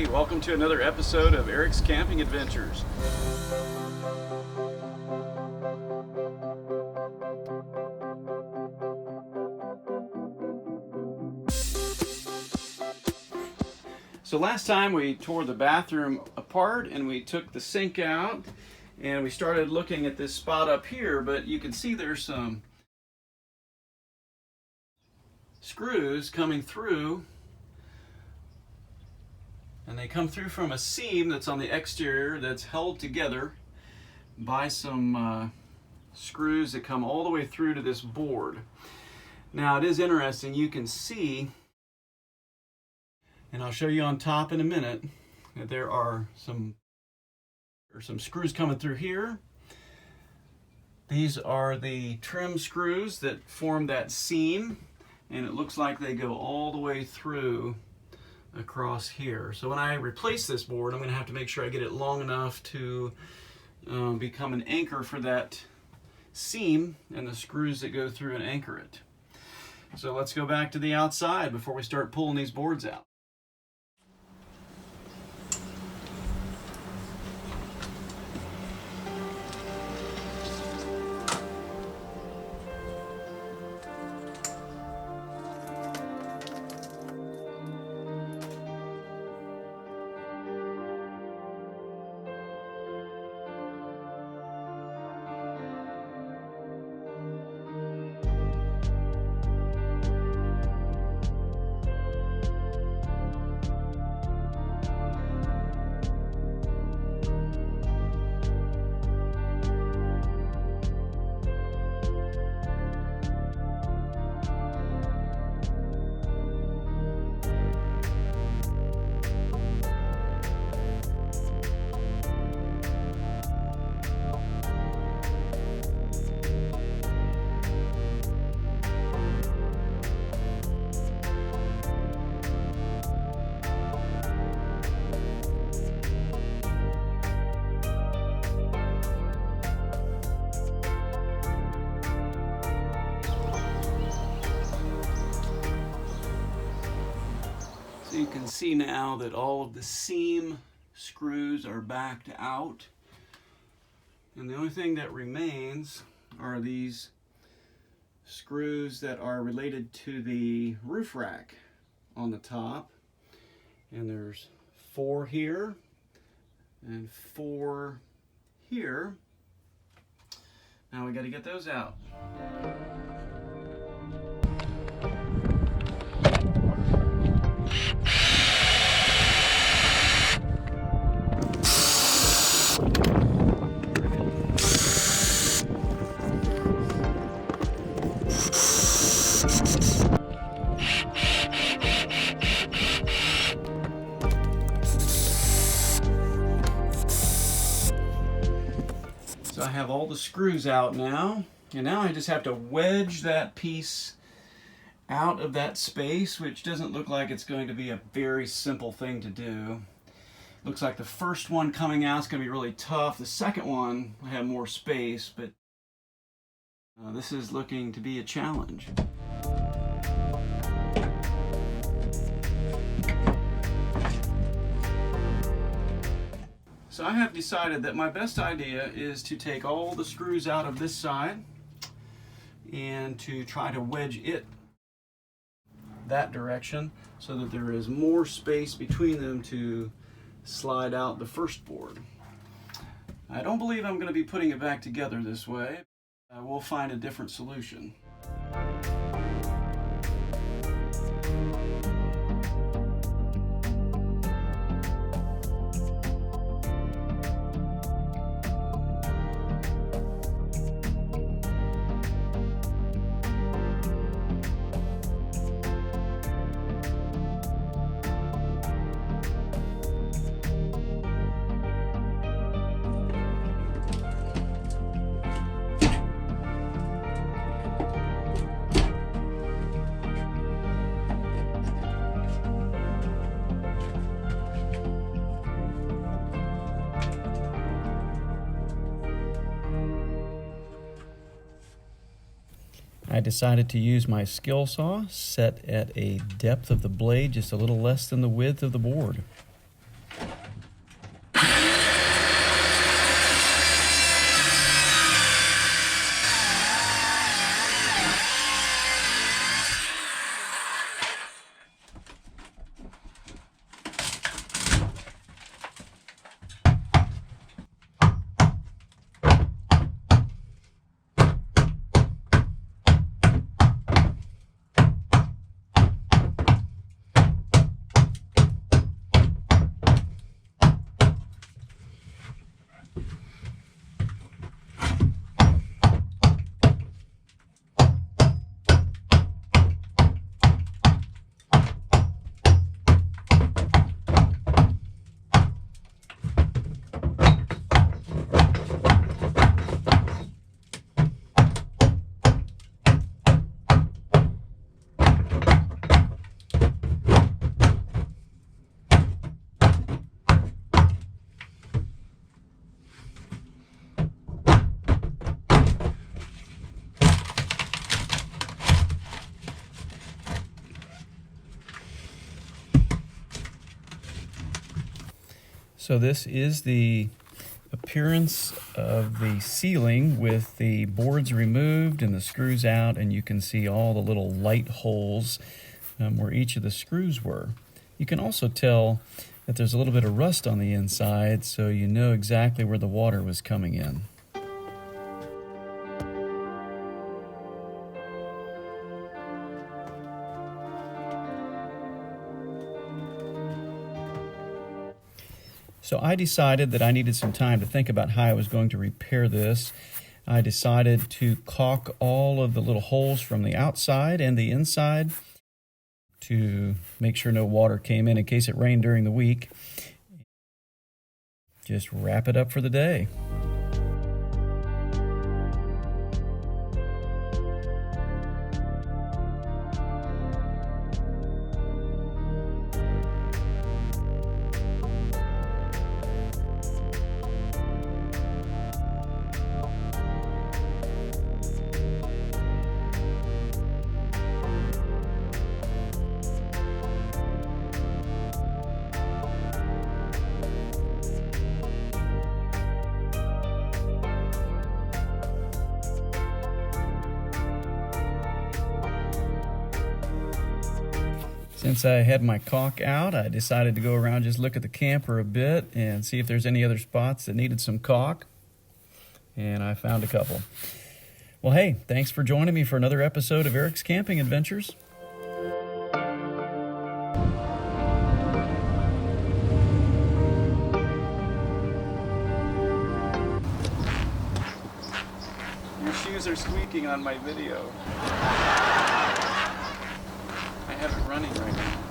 everybody. Welcome to another episode of Eric's Camping Adventures. So last time we tore the bathroom apart and we took the sink out and we started looking at this spot up here, but you can see there's some screws coming through, and they come through from a seam that's on the exterior that's held together by some screws that come all the way through to this board. Now it is interesting, you can see, and I'll show you on top in a minute, that there are some screws coming through here. These are the trim screws that form that seam, and it looks like they go all the way through across here. So when I replace this board, I'm going to have to make sure I get it long enough to become an anchor for that seam and the screws that go through and anchor it. So let's go back to the outside before we start pulling these boards out. You can see now that all of the seam screws are backed out, and the only thing that remains are these screws that are related to the roof rack on the top, and there's 4 here and 4 here. Now we got to get those out. So I have all the screws out now, and now I just have to wedge that piece out of that space, which doesn't look like it's going to be a very simple thing to do. Looks like the first one coming out is going to be really tough. The second one will have more space, but this is looking to be a challenge. So I have decided that my best idea is to take all the screws out of this side and to try to wedge it that direction so that there is more space between them to slide out the first board. I don't believe I'm going to be putting it back together this way. We'll find a different solution. I decided to use my skill saw set at a depth of the blade just a little less than the width of the board. So this is the appearance of the ceiling with the boards removed and the screws out, and you can see all the little light holes where each of the screws were. You can also tell that there's a little bit of rust on the inside, so you know exactly where the water was coming in. So I decided that I needed some time to think about how I was going to repair this. I decided to caulk all of the little holes from the outside and the inside to make sure no water came in case it rained during the week. Just wrap it up for the day. Since I had my caulk out, I decided to go around, just look at the camper a bit and see if there's any other spots that needed some caulk. And I found a couple. Well, hey, thanks for joining me for another episode of Eric's Camping Adventures. Your shoes are squeaking on my video. I have it running right now.